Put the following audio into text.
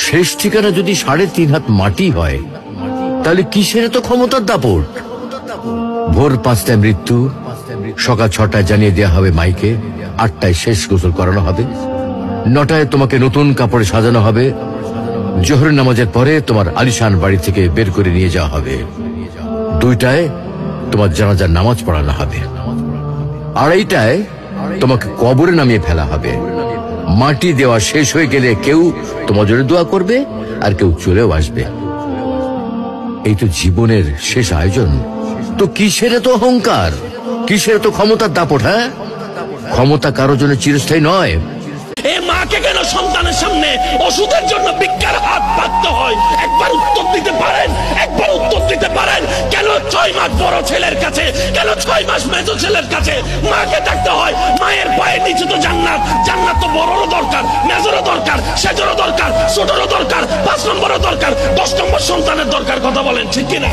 শেষ ঠিকানা যদি 3.5 হাত মাটি হয়, তাহলে কিসের এত ক্ষমতার দাপট? ভোর 5টায় মৃত্যু, সকাল 6টায় জানিয়ে দেওয়া হবে মাইকে, 8টায় শেষ গোসল করানো হবে, 9টায় তোমাকে নতুন কাপড়ে সাজানো হবে, জোহরের নামাজের পরে তোমার আলিশান বাড়ি থেকে বের করে নিয়ে যাওয়া হবে, 2টায় তোমার জানাজার নামাজ পড়ানো হবে, 2:30টায় তোমাকে কবরে নামিয়ে ফেলা হবে। মাটি দেওয়া শেষ হয়ে গেলে কেউ তোমার জন্য দোয়া করবে, আর কেউ চলেও আসবে। এই তো জীবনের শেষ আয়োজন। তো কিসের এত অহংকার, কিসের এত ক্ষমতার দাপট? হ্যাঁ, ক্ষমতা কারো জন্য চিরস্থায়ী নয়। এই মাকে কেন সন্তানের সামনে ওষুধের জন্য ভিক্ষার হাত পাততে হয়? একবার উত্তর দিতে পারেন? একবার উত্তর দিতে পারেন? কেন 6 মাস বড় ছেলের কাছে, কেন 6 মাস মেজো ছেলের কাছে মাকে ডাকতে হয়? মায়ের পায়ের নিচে তো জান্নাত। জান্নাত তো বড়রও দরকার, মেজরও দরকার, সেজরও দরকার, ছোটরও দরকার, 5 নম্বরও দরকার, 10 নম্বর সন্তানের দরকার। কথা বলেন ঠিক কিনা?